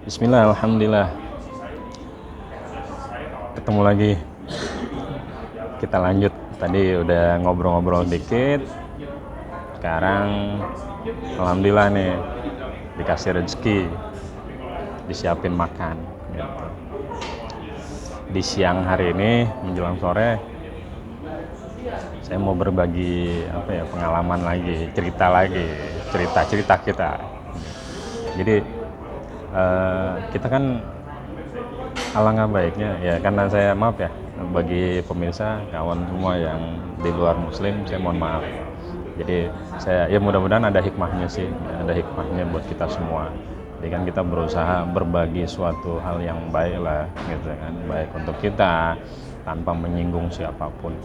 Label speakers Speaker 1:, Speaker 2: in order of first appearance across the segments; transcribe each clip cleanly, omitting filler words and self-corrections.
Speaker 1: Bismillah, alhamdulillah. Ketemu lagi. Kita lanjut. Tadi udah ngobrol-ngobrol dikit. Sekarang alhamdulillah nih dikasih rezeki, disiapin makan gitu. Di siang hari ini menjelang sore saya mau berbagi pengalaman lagi, cerita kita. Jadi kita kan alangkah baiknya ya, karena saya maaf ya bagi pemirsa kawan semua yang di luar muslim, saya mohon maaf. Jadi saya ya mudah-mudahan ada hikmahnya sih, ada hikmahnya buat kita semua. Jadi kan kita berusaha berbagi suatu hal yang baik lah gitu kan, baik untuk kita tanpa menyinggung siapapun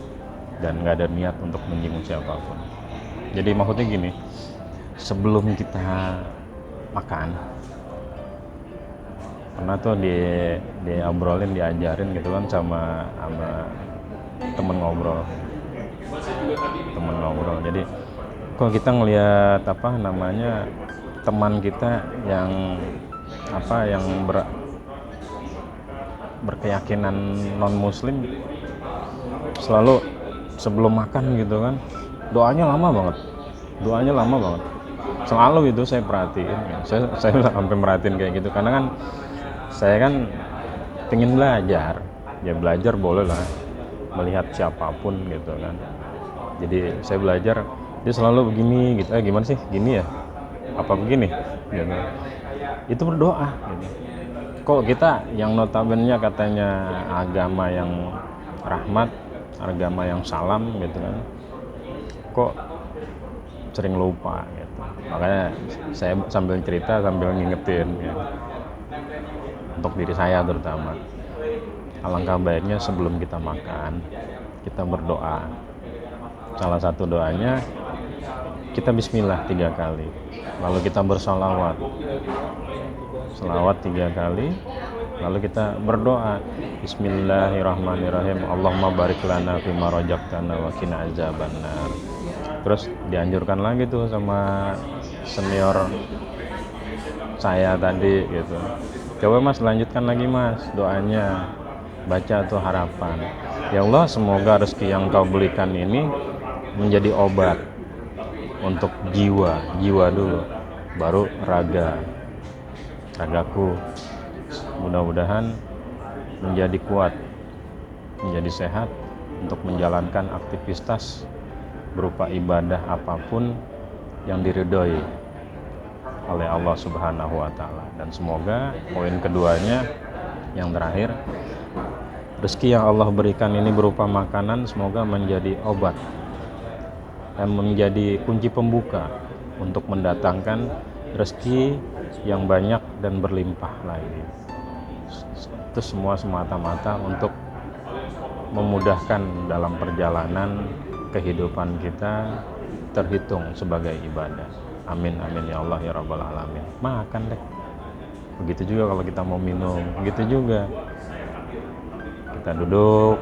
Speaker 1: dan nggak ada niat untuk menyinggung siapapun. Jadi maksudnya gini, sebelum kita makan pernah tuh diobrolin, diajarin gitu kan sama temen ngobrol. Jadi kalau kita ngelihat teman kita yang berkeyakinan non muslim, selalu sebelum makan gitu kan doanya lama banget, selalu itu saya perhatiin ya. Saya sampai merhatiin kayak gitu karena kan saya kan pengen belajar, ya belajar boleh lah melihat siapapun gitu kan. Jadi saya belajar, dia selalu begini gitu, gimana sih gini ya, apa begini gitu. Itu berdoa gitu. Kok kita yang notabene katanya agama yang rahmat, agama yang salam gitu kan, kok sering lupa gitu. Makanya saya sambil cerita sambil ngingetin gitu. Untuk diri saya terutama, alangkah baiknya sebelum kita makan kita berdoa. Salah satu doanya kita bismillah 3 kali, lalu kita bersalawat 3 kali, lalu kita berdoa bismillahirrahmanirrahim, Allahumma barik lana fima razaqtana wa qina azabannar. Terus dianjurkan lagi tuh sama senior saya tadi gitu, coba mas lanjutkan lagi mas doanya, baca tuh harapan, ya Allah semoga rezeki yang kau berikan ini menjadi obat untuk jiwa dulu, baru ragaku mudah-mudahan menjadi kuat, menjadi sehat untuk menjalankan aktivitas berupa ibadah apapun yang diridhoi oleh Allah Subhanahu wa Ta'ala. Dan semoga poin keduanya yang terakhir, rezeki yang Allah berikan ini berupa makanan semoga menjadi obat dan menjadi kunci pembuka untuk mendatangkan rezeki yang banyak dan berlimpah lagi. Itu semua semata-mata untuk memudahkan dalam perjalanan kehidupan kita terhitung sebagai ibadah. Amin amin ya Allah ya rabbal alamin. Makan deh. Begitu juga kalau kita mau minum, begitu juga. Kita duduk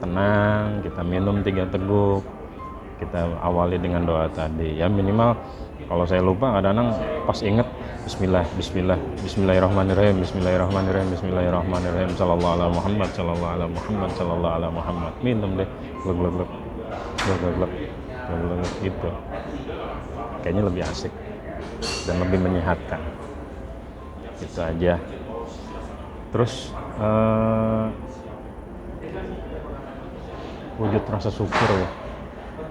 Speaker 1: tenang, kita minum 3 teguk. Kita awali dengan doa tadi. Ya minimal kalau saya lupa kadang-kadang pas inget bismillahirrahmanirrahim, sallallahu ala Muhammad, minum deh, glek gitu. Kayaknya lebih asik dan lebih menyehatkan. Itu aja. Terus wujud rasa syukur ya,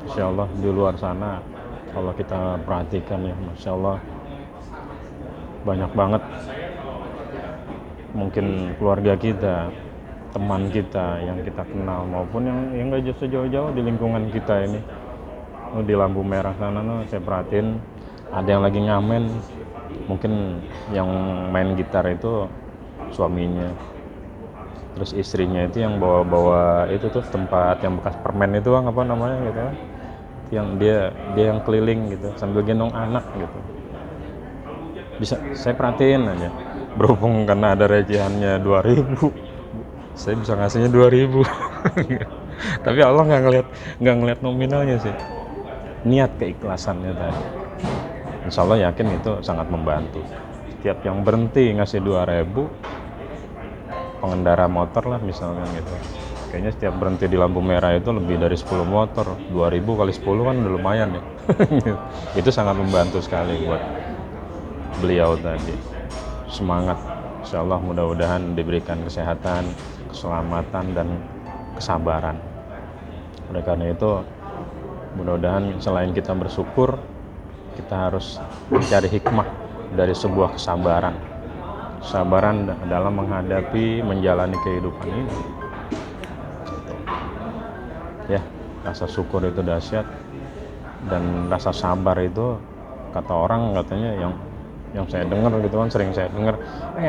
Speaker 1: Masya Allah di luar sana kalau kita perhatikan ya, Masya Allah banyak banget mungkin keluarga kita, teman kita yang kita kenal maupun yang gak jauh-jauh di lingkungan kita ini. Di lampu merah sana saya perhatiin ada yang lagi ngamen, mungkin yang main gitar itu suaminya, terus istrinya itu yang bawa itu tuh tempat yang bekas permen itu apa namanya gitu, yang dia yang keliling gitu sambil gendong anak gitu. Bisa saya perhatiin aja, berhubung karena ada recehannya 2.000, saya bisa ngasihnya 2.000. Tapi Allah nggak ngeliat nominalnya sih, niat keikhlasannya tadi. Insya Allah yakin itu sangat membantu. setiap yang berhenti ngasih 2.000, pengendara motor lah misalkan gitu, kayaknya setiap berhenti di lampu merah itu lebih dari 10 motor, 2.000 kali 10 kan udah lumayan ya. Itu sangat membantu sekali buat beliau tadi. Semangat, insya Allah mudah-mudahan diberikan kesehatan, keselamatan, dan kesabaran. Oleh karena itu, mudah-mudahan selain kita bersyukur, kita harus mencari hikmah dari sebuah kesabaran dalam menghadapi, menjalani kehidupan ini. Ya, rasa syukur itu dahsyat, dan rasa sabar itu, kata orang katanya yang saya dengar gitu kan, sering saya dengar,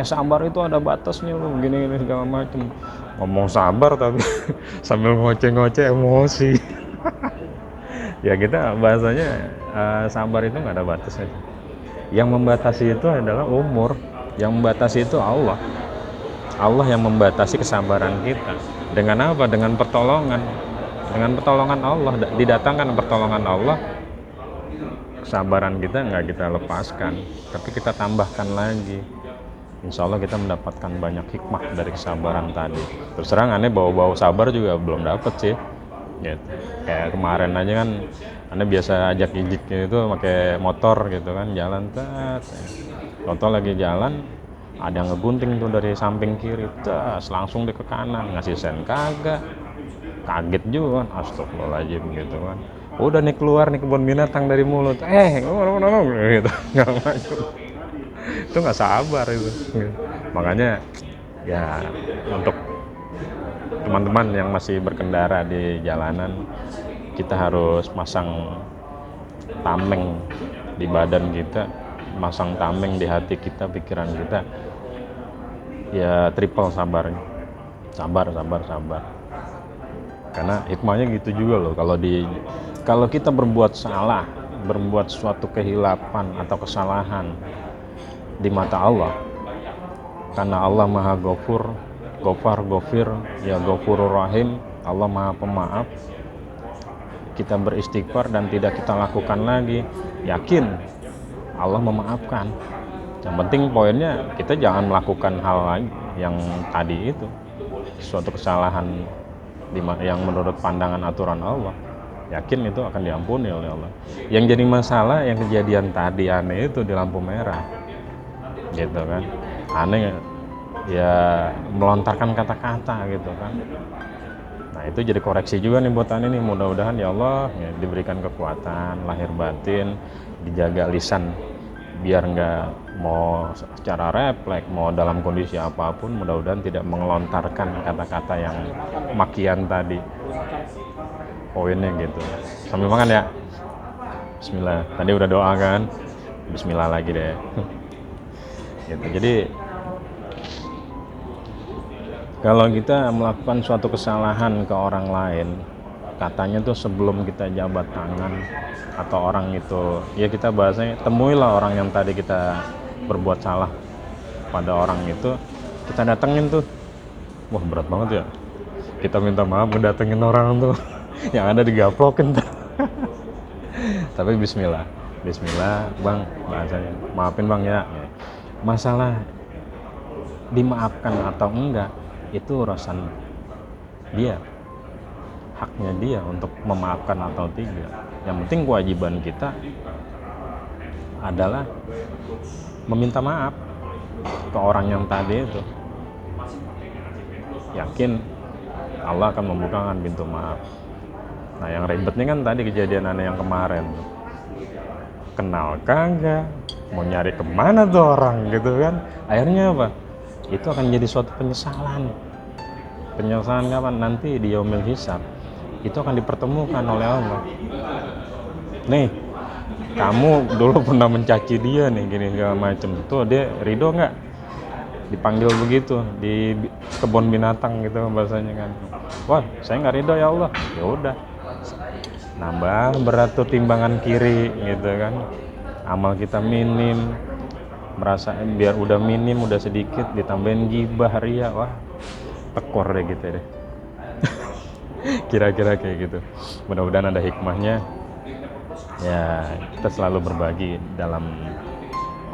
Speaker 1: sabar itu ada batasnya loh, gini segala macam. Ngomong sabar tapi sambil ngoceh-ngoceh emosi. Ya kita bahasanya sabar itu nggak ada batasnya. Yang membatasi itu adalah umur, yang membatasi itu Allah yang membatasi kesabaran kita. Dengan apa? Dengan pertolongan Allah, didatangkan pertolongan Allah, kesabaran kita nggak kita lepaskan, tapi kita tambahkan lagi. Insya Allah kita mendapatkan banyak hikmah dari kesabaran tadi. Terus terang aneh bau-bau sabar juga belum dapet sih gitu. Kayak kemarin aja kan aneh biasa ajak ijiknya itu pakai motor gitu kan, jalan motor lagi jalan, ada yang ngegunting tuh dari samping kiri, langsung ke kanan, ngasih sen kagak, kaget juga kan, astagfirullahaladzim gitu kan. Udah nih keluar nih kebun binatang dari mulut, gitu, nggak maju. Itu nggak sabar itu. Makanya ya untuk teman-teman yang masih berkendara di jalanan, kita harus masang tameng di badan kita, masang tameng di hati kita, pikiran kita, ya triple sabarnya, sabar. Karena hikmahnya gitu juga loh, kalau kita berbuat salah, berbuat suatu kehilapan atau kesalahan di mata Allah, karena Allah Maha Ghafur, Ghafir, ya Ghafurur Rahim, Allah Maha Pemaaf, kita beristighfar dan tidak kita lakukan lagi, yakin Allah memaafkan. Yang penting poinnya kita jangan melakukan hal lagi yang tadi itu, suatu kesalahan yang menurut pandangan aturan Allah, yakin itu akan diampuni oleh Allah. Yang jadi masalah yang kejadian tadi aneh itu di lampu merah gitu kan, aneh ya melontarkan kata-kata gitu kan. Nah itu jadi koreksi juga nih buat aneh nih, mudah-mudahan ya Allah ya, diberikan kekuatan lahir batin, dijaga lisan biar nggak, mau secara refleks mau dalam kondisi apapun, mudah-mudahan tidak mengelontarkan kata-kata yang makian tadi. Poinnya gitu. Sambil makan ya. Bismillah. Tadi udah doa kan, Bismillah lagi deh. Gitu. Jadi kalau kita melakukan suatu kesalahan ke orang lain, katanya tuh sebelum kita jabat tangan atau orang itu, ya kita bahasanya temuilah orang yang tadi kita berbuat salah pada orang itu, kita datengin tuh. Wah berat banget ya, kita minta maaf ngedatengin orang tuh yang ada digaplokin tuh. Tapi bismillah bang, bahasanya maafin bang ya. Masalah dimaafkan atau enggak itu urusan dia, haknya dia untuk memaafkan atau tidak. Yang penting kewajiban kita adalah meminta maaf ke orang yang tadi itu. Yakin Allah akan membukakan pintu maaf. Nah yang ribetnya kan tadi kejadian aneh yang kemarin, kenal kagak, mau nyari kemana tuh orang gitu kan. Akhirnya apa? Itu akan jadi suatu penyesalan kapan? Nanti di yaumil hisab itu akan dipertemukan oleh Allah. Nih kamu dulu pernah mencaci dia nih gini segala macem, tuh dia ridho nggak dipanggil begitu di kebun binatang gitu bahasanya kan. Wah saya nggak ridho ya Allah. Ya udah, nambah berat tuh timbangan kiri gitu kan. Amal kita minim, merasa biar udah minim, udah sedikit, ditambahin gibah, ria, wah tekor deh gitu deh. Kira-kira kayak gitu. Mudah-mudahan ada hikmahnya ya, kita selalu berbagi dalam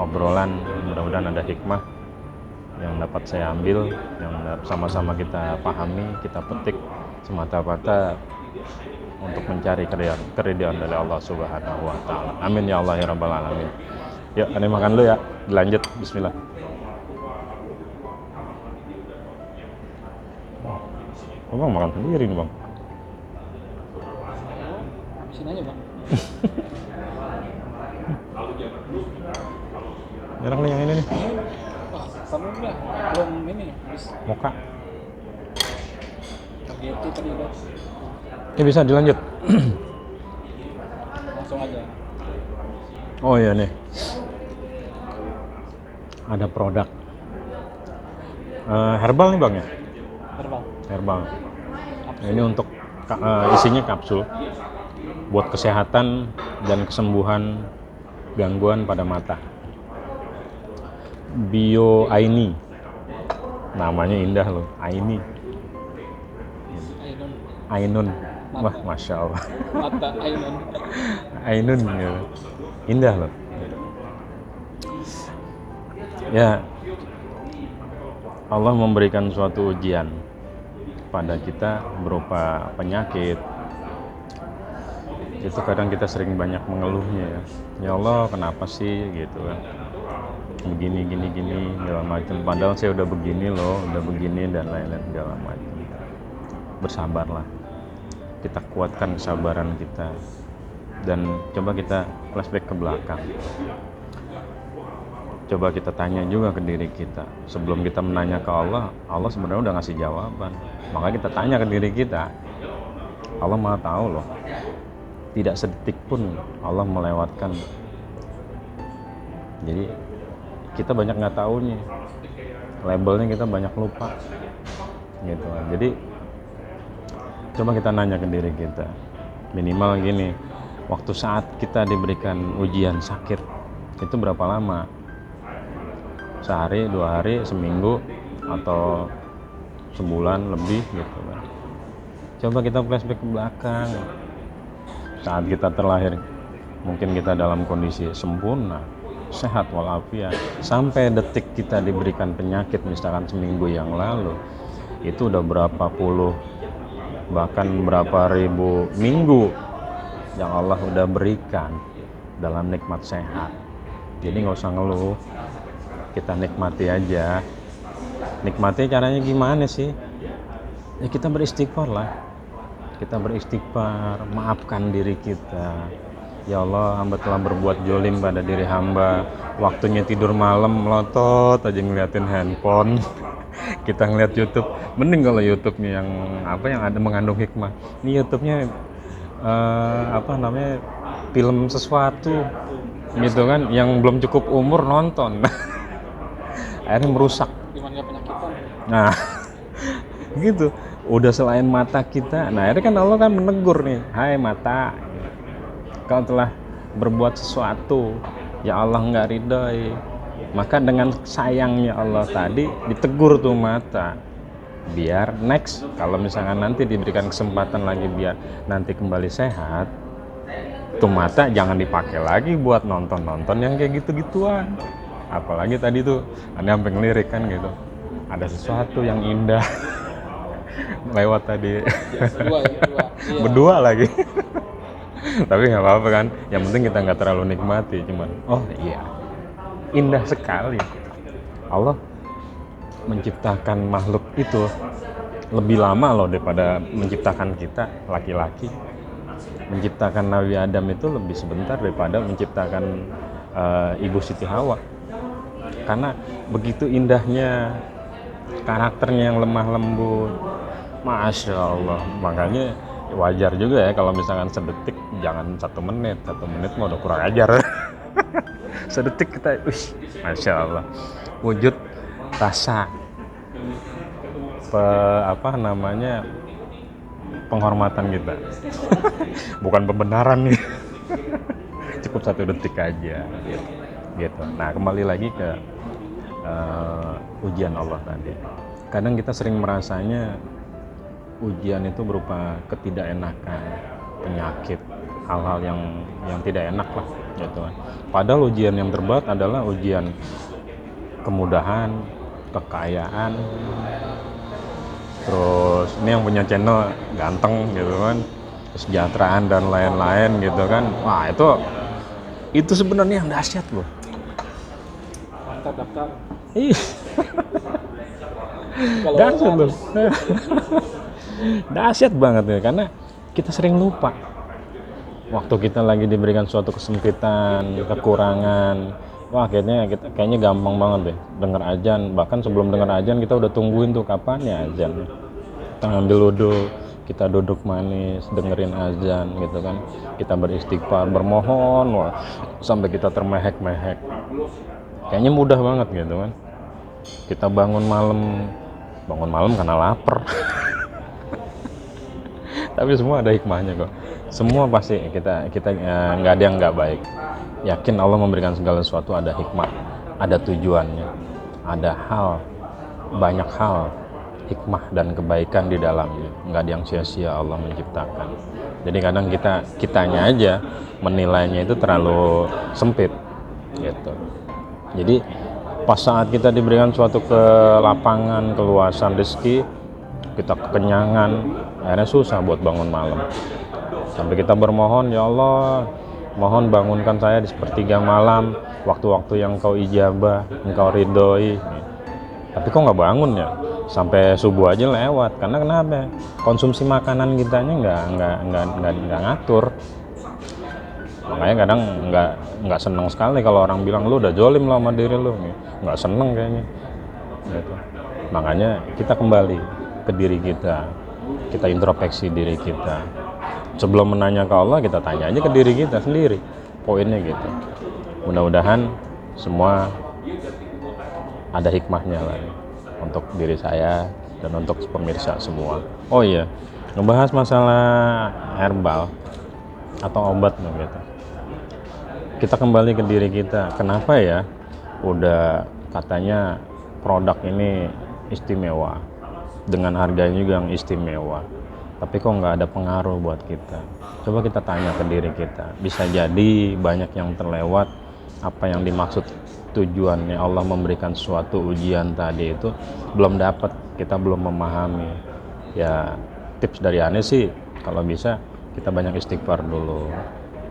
Speaker 1: obrolan, mudah-mudahan ada hikmah yang dapat saya ambil, yang sama-sama kita pahami, kita petik semata-mata untuk mencari keridhaan dari Allah Subhanahu wa taala. Amin ya Allah ya rabbal alamin. Yuk, aneh makan dulu ya. Dilanjut, bismillah. Oh, Bang makan sendiri nih, Bang.
Speaker 2: Habisin aja, Bang.
Speaker 1: Enak nih yang ini nih.
Speaker 2: Wah, kamu udah belum ini habis
Speaker 1: Moka.
Speaker 2: KGT tadi udah.
Speaker 1: Ini bisa dilanjut.
Speaker 2: Langsung aja.
Speaker 1: Oh iya nih. Ada produk herbal nih, Bang ya?
Speaker 2: Terbang.
Speaker 1: Herbal. Ini untuk isinya kapsul buat kesehatan dan kesembuhan gangguan pada mata. Bio Aini, namanya indah loh, Aini. Ainun, wah masya Allah.
Speaker 2: Mata Ainun.
Speaker 1: Ainun gitu. Indah loh. Ya, Allah memberikan suatu ujian pada kita berupa penyakit. Itu kadang kita sering banyak mengeluhnya ya. Ya Allah, kenapa sih gitu kan? Begini segala macam. Padahal saya udah begini loh, udah begini dan lain-lain segala macam. Bersabarlah. Kita kuatkan kesabaran kita dan coba kita flashback ke belakang. Coba kita tanya juga ke diri kita. Sebelum kita menanya ke Allah, Allah sebenarnya udah ngasih jawaban. Maka kita tanya ke diri kita. Allah Maha tahu loh. Tidak sedetik pun Allah melewatkan. Jadi kita banyak nggak tahunya. Labelnya kita banyak lupa. Gitu. Jadi coba kita nanya ke diri kita. Minimal gini, waktu saat kita diberikan ujian sakit, itu berapa lama? Sehari, 2 hari, seminggu, atau sebulan lebih gitu kan. Coba kita flashback ke belakang. Saat kita terlahir, mungkin kita dalam kondisi sempurna, sehat walafiat. Sampai detik kita diberikan penyakit, misalkan seminggu yang lalu, itu udah berapa puluh, bahkan berapa ribu minggu yang Allah udah berikan dalam nikmat sehat. Jadi nggak usah ngeluh, kita nikmati aja. Nikmati caranya gimana sih? Ya kita beristighfar lah. Kita beristighfar, maafkan diri kita. Ya Allah, hamba telah berbuat jolim pada diri hamba. Waktunya tidur malam melotot aja ngeliatin handphone. Kita ngeliat YouTube, mending kalau YouTube-nya yang ada mengandung hikmah. Ini YouTube-nya film sesuatu gitu kan, yang belum cukup umur nonton. Akhirnya merusak.
Speaker 2: Gimana penyakitan?
Speaker 1: Nah, gitu. Udah selain mata kita, nah akhirnya kan Allah kan menegur nih, hai mata, kau telah berbuat sesuatu, ya Allah nggak ridhoi. Maka dengan sayangnya Allah tadi ditegur tuh mata, biar next kalau misalkan nanti diberikan kesempatan lagi biar nanti kembali sehat, tuh mata jangan dipakai lagi buat nonton yang kayak gitu-gituan. Apalagi tadi tuh Anda sampai ngelirik kan gitu, ada sesuatu yang indah lewat tadi. Berdua lagi. Tapi nggak apa-apa kan, yang penting kita nggak terlalu nikmati, cuman oh iya, indah sekali. Allah menciptakan makhluk itu lebih lama loh daripada menciptakan kita laki-laki. Menciptakan Nabi Adam itu lebih sebentar daripada menciptakan Ibu Siti Hawa. Karena begitu indahnya karakternya yang lemah lembut, masya Allah. Makanya wajar juga ya kalau misalkan sedetik, jangan 1 menit. 1 menit mah udah kurang ajar. Sedetik kita, masya Allah, wujud rasa penghormatan kita. Bukan pembenaran nih. Cukup 1 detik aja gitu. Nah, kembali lagi ke ujian Allah tadi. Kadang kita sering merasanya ujian itu berupa ketidakenakan, penyakit, hal-hal yang tidak enak lah. gitu kan. Padahal ujian yang terberat adalah ujian kemudahan, kekayaan, terus ini yang punya channel ganteng gitu kan, kesejahteraan dan lain-lain gitu kan. Wah, itu sebenarnya yang dahsyat loh.
Speaker 2: Daftar.
Speaker 1: Ih,
Speaker 2: Kalau
Speaker 1: dahsyat loh. Dahsyat banget ya, karena kita sering lupa waktu kita lagi diberikan suatu kesempitan, kekurangan. Wah, kayaknya gampang banget deh dengar azan. Bahkan sebelum dengar azan kita udah tungguin tuh kapan ya azan. Kita ngambil wudhu, kita duduk manis dengerin azan gitu kan. Kita beristighfar, bermohon, wah, sampai kita termehek-mehek. Kayaknya mudah banget gitu kan. Kita bangun malam karena lapar. Tapi semua ada hikmahnya kok. Semua pasti kita nggak ada yang nggak baik. Yakin Allah memberikan segala sesuatu ada hikmah, ada tujuannya, ada banyak hal hikmah dan kebaikan di dalamnya. Nggak ada yang sia-sia Allah menciptakan. Jadi kadang kitanya aja menilainya itu terlalu sempit gitu. Jadi pas saat kita diberikan suatu kelapangan, keluasan rezeki, kita kekenyangan, akhirnya susah buat bangun malam. Sampai kita bermohon, ya Allah, mohon bangunkan saya di sepertiga malam, waktu-waktu yang Engkau ijabah, Engkau ridhoi. Tapi kok nggak bangun ya? Sampai subuh aja lewat. Karena kenapa? Konsumsi makanan kitanya nggak ngatur. Makanya kadang nggak seneng sekali kalau orang bilang lu udah zolim lah sama diri lu. Nggak seneng kayaknya. Gitu. Makanya kita kembali ke diri kita introspeksi diri kita. Sebelum menanya ke Allah, kita tanya aja ke diri kita sendiri. Poinnya gitu. Mudah-mudahan semua ada hikmahnya lah untuk diri saya dan untuk pemirsa semua. Oh iya, ngebahas masalah herbal atau obat gitu. Kita kembali ke diri kita. Kenapa ya? Udah katanya produk ini istimewa, dengan harganya juga yang istimewa, tapi kok nggak ada pengaruh buat kita. Coba kita tanya ke diri kita. Bisa jadi banyak yang terlewat. Apa yang dimaksud tujuannya Allah memberikan suatu ujian tadi itu belum dapat, kita belum memahami. Ya tips dari Ane sih, kalau bisa kita banyak istighfar dulu,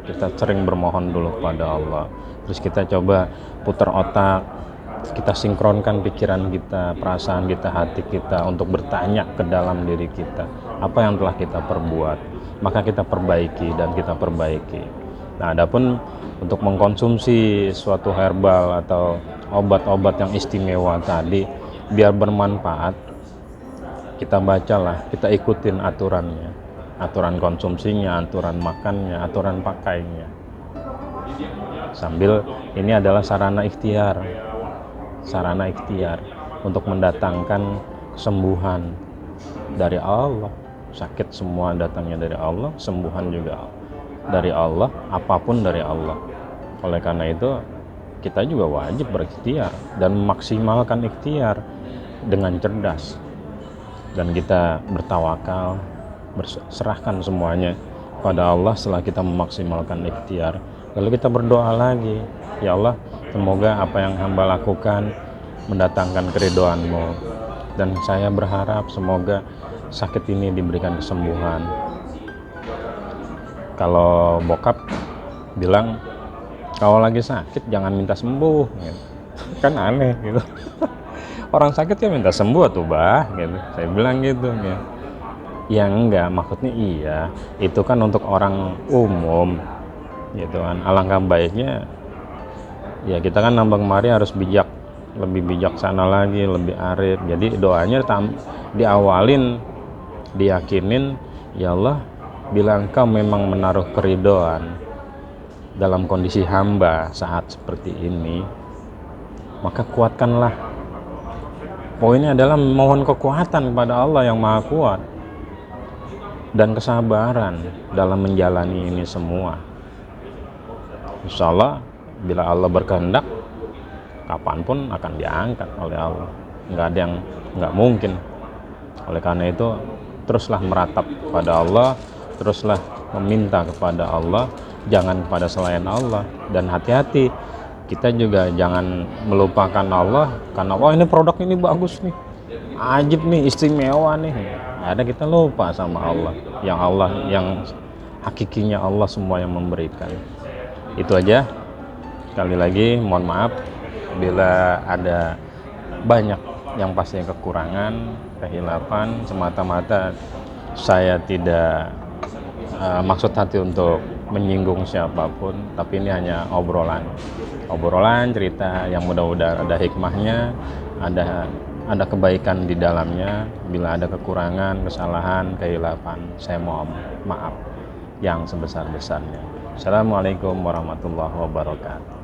Speaker 1: kita sering bermohon dulu kepada Allah. Terus kita coba putar otak, kita sinkronkan pikiran kita, perasaan kita, hati kita untuk bertanya ke dalam diri kita, apa yang telah kita perbuat, maka kita perbaiki dan kita perbaiki. Nah, adapun untuk mengkonsumsi suatu herbal atau obat-obat yang istimewa tadi biar bermanfaat, kita bacalah, kita ikutin aturannya, aturan konsumsinya, aturan makannya, aturan pakainya. Sambil ini adalah sarana ikhtiar untuk mendatangkan kesembuhan dari Allah. Sakit semua datangnya dari Allah, sembuhan juga dari Allah, apapun dari Allah. Oleh karena itu kita juga wajib berikhtiar dan memaksimalkan ikhtiar dengan cerdas, dan kita bertawakal, berserahkan semuanya pada Allah. Setelah kita memaksimalkan ikhtiar, lalu kita berdoa lagi, ya Allah, semoga apa yang hamba lakukan mendatangkan keridhaan-Mu, dan saya berharap semoga sakit ini diberikan kesembuhan. Kalau bokap bilang kalau lagi sakit jangan minta sembuh gitu. Kan aneh gitu. Orang sakit ya minta sembuh tuh bah gitu. Saya bilang gitu ya. Ya enggak, maksudnya iya, itu kan untuk orang umum gitu kan. Alangkah baiknya ya kita kan nambang mari harus bijak, lebih bijaksana lagi, lebih arif. Jadi doanya diawalin, diyakinin, ya Allah, bila Engkau memang menaruh keridhaan dalam kondisi hamba saat seperti ini, maka kuatkanlah. Poinnya adalah mohon kekuatan kepada Allah yang Maha Kuat dan kesabaran dalam menjalani ini semua. Insya Allah bila Allah berkehendak, kapanpun akan diangkat oleh Allah. Nggak ada yang nggak mungkin. Oleh karena itu teruslah meratap kepada Allah, teruslah meminta kepada Allah jangan kepada selain Allah. Dan hati-hati, kita juga jangan melupakan Allah karena wah ini produk ini bagus nih, ajib nih, istimewa nih. Ada kita lupa sama Allah yang hakikinya Allah semua yang memberikan. Itu aja. Sekali lagi mohon maaf bila ada banyak yang pastinya kekurangan, kehilapan, semata-mata saya tidak maksud hati untuk menyinggung siapapun, tapi ini hanya obrolan cerita yang mudah-mudahan ada hikmahnya, ada kebaikan di dalamnya. Bila ada kekurangan, kesalahan, kehilapan, saya mohon maaf yang sebesar-besarnya. Assalamualaikum warahmatullahi wabarakatuh.